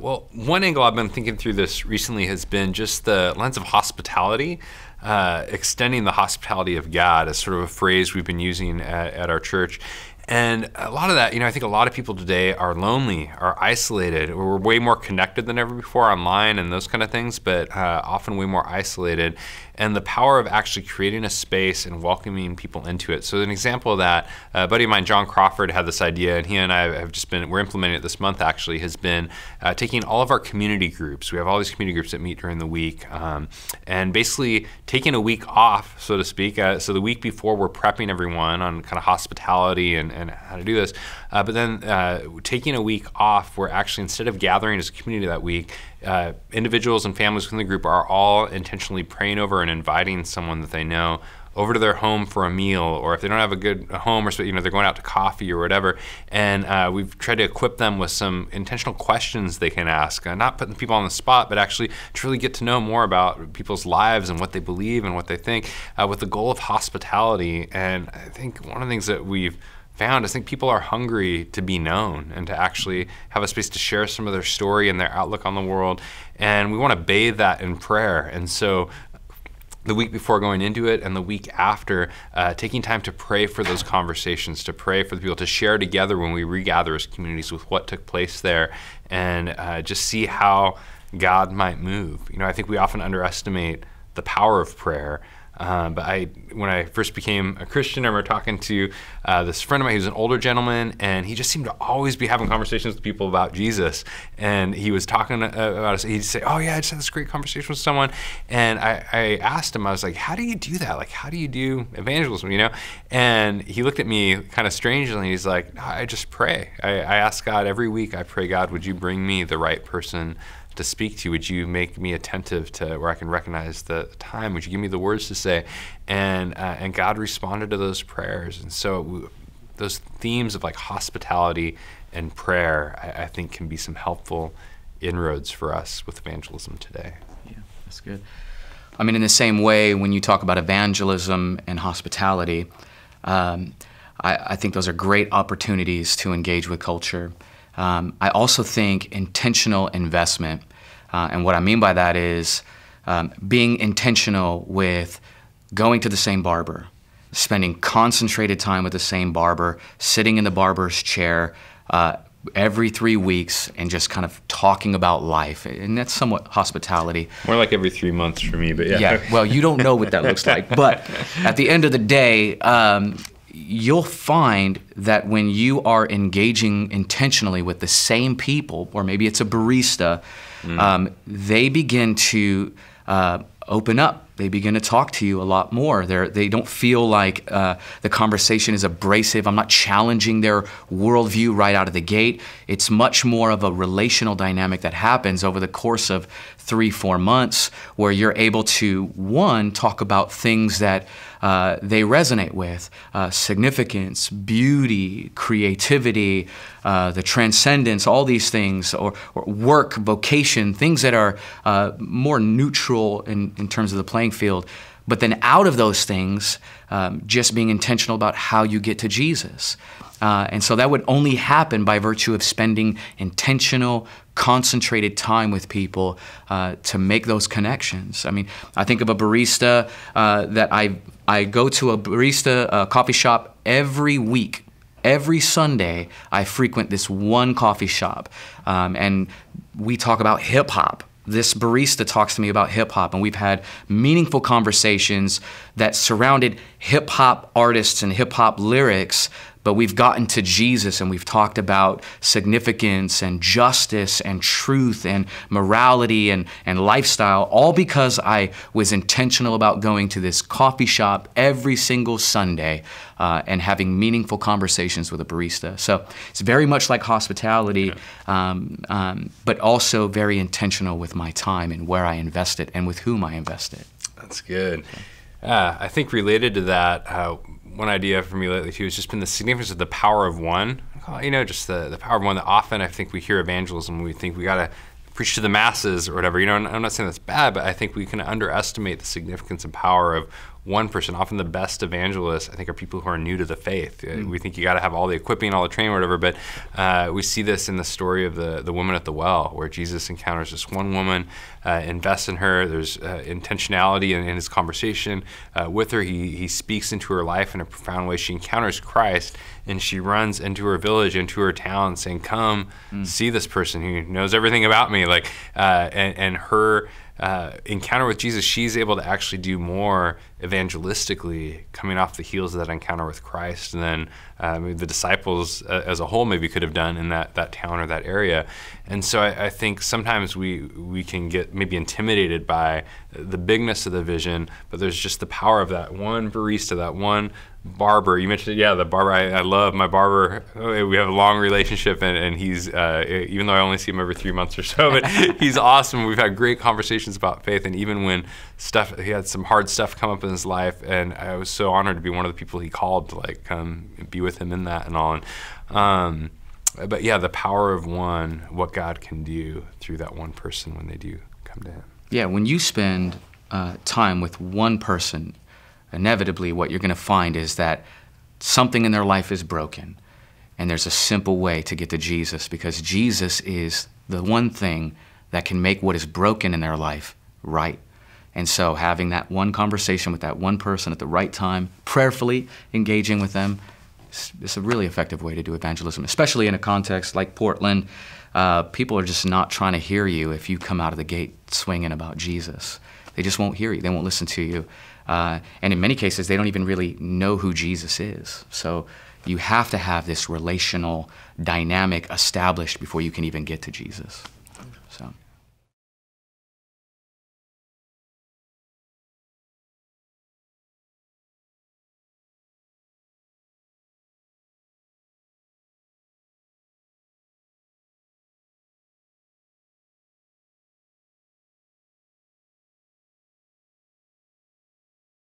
Well, one angle I've been thinking through this recently has been just the lens of hospitality, extending the hospitality of God as sort of a phrase we've been using at our church. And a lot of that, I think a lot of people today are lonely, are isolated. We're way more connected than ever before online and those kind of things, but often way more isolated. And the power of actually creating a space and welcoming people into it. So an example of that, a buddy of mine, John Crawford, had this idea, and he and I have just been, we're implementing it this month actually, has been taking all of our community groups. We have all these community groups that meet during the week, and basically taking a week off, so to speak. So the week before, we're prepping everyone on kind of hospitality and how to do this. But then taking a week off, we're actually, instead of gathering as a community that week, individuals and families within the group are all intentionally praying over and inviting someone that they know over to their home for a meal, or if they don't have a good home, or they're going out to coffee or whatever. And we've tried to equip them with some intentional questions they can ask, not putting people on the spot, but actually to really get to know more about people's lives and what they believe and what they think, with the goal of hospitality. And I think one of the things that we've found, I think people are hungry to be known and to actually have a space to share some of their story and their outlook on the world. And we want to bathe that in prayer. And so the week before going into it and the week after, taking time to pray for those conversations, to pray for the people, to share together when we regather as communities with what took place there, and just see how God might move. I think we often underestimate the power of prayer. But when I first became a Christian, I remember talking to this friend of mine who's an older gentleman, and he just seemed to always be having conversations with people about Jesus. And he was talking about us. He'd say, "Oh yeah, I just had this great conversation with someone." And I asked him, I was like, "How do you do that? Like, how do you do evangelism?" And he looked at me kind of strangely, and he's like, "I just pray. I ask God every week. I pray, God, would you bring me the right person to speak to? Would you make me attentive to where I can recognize the time? Would you give me the words to say?" And God responded to those prayers. And so those themes of like hospitality and prayer, I think, can be some helpful inroads for us with evangelism today. Yeah, that's good. I mean, in the same way, when you talk about evangelism and hospitality, I think those are great opportunities to engage with culture. I also think intentional investment, and what I mean by that is being intentional with going to the same barber, spending concentrated time with the same barber, sitting in the barber's chair every 3 weeks and just kind of talking about life. And that's somewhat hospitality. More like every 3 months for me, but yeah. Yeah, well, you don't know what that looks like. But at the end of the day, you'll find that when you are engaging intentionally with the same people, or maybe it's a barista, they begin to open up. They begin to talk to you a lot more. They don't feel like the conversation is abrasive. I'm not challenging their worldview right out of the gate. It's much more of a relational dynamic that happens over the course of 3-4 months, where you're able to, one, talk about things that they resonate with, significance, beauty, creativity, the transcendence, all these things, or work, vocation, things that are more neutral in terms of the playing field. But then out of those things, just being intentional about how you get to Jesus. And so that would only happen by virtue of spending intentional, concentrated time with people to make those connections. I mean, I think of a barista that I go to a barista coffee shop every week. Every Sunday, I frequent this one coffee shop, and we talk about hip hop. This barista talks to me about hip hop, and we've had meaningful conversations that surrounded hip hop artists and hip hop lyrics, but we've gotten to Jesus and we've talked about significance and justice and truth and morality and lifestyle, all because I was intentional about going to this coffee shop every single Sunday and having meaningful conversations with a barista. So it's very much like hospitality, but also very intentional with my time and where I invest it and with whom I invest it. That's good. I think related to that, one idea for me lately too has just been the significance of the power of one. Just the power of one. That often I think we hear evangelism, we think we gotta preach to the masses or whatever. And I'm not saying that's bad, but I think we can underestimate the significance and power of one person. Often the best evangelists, I think, are people who are new to the faith. We think you got to have all the equipping, all the training, whatever, but we see this in the story of the woman at the well, where Jesus encounters this one woman, invests in her. There's intentionality in his conversation with her. He speaks into her life in a profound way. She encounters Christ, and she runs into her village, into her town, saying, "Come, see this person who knows everything about me." And her encounter with Jesus, she's able to actually do more evangelistically coming off the heels of that encounter with Christ than the disciples as a whole maybe could have done in that town or that area. And so I think sometimes we can get maybe intimidated by the bigness of the vision, but there's just the power of that one barista, that one barber. You mentioned, the barber. I love my barber. We have a long relationship, and he's, even though I only see him every 3 months or so, but he's awesome. We've had great conversations about faith, and even when he had some hard stuff come up in his life, and I was so honored to be one of the people he called to come be with him in that and all. But the power of one, what God can do through that one person when they do come to him. Yeah, when you spend time with one person, inevitably what you're going to find is that something in their life is broken, and there's a simple way to get to Jesus, because Jesus is the one thing that can make what is broken in their life right. And so having that one conversation with that one person at the right time, prayerfully engaging with them, is a really effective way to do evangelism, especially in a context like Portland. People are just not trying to hear you if you come out of the gate swinging about Jesus. They just won't hear you. They won't listen to you. And in many cases, they don't even really know who Jesus is. So you have to have this relational dynamic established before you can even get to Jesus. So.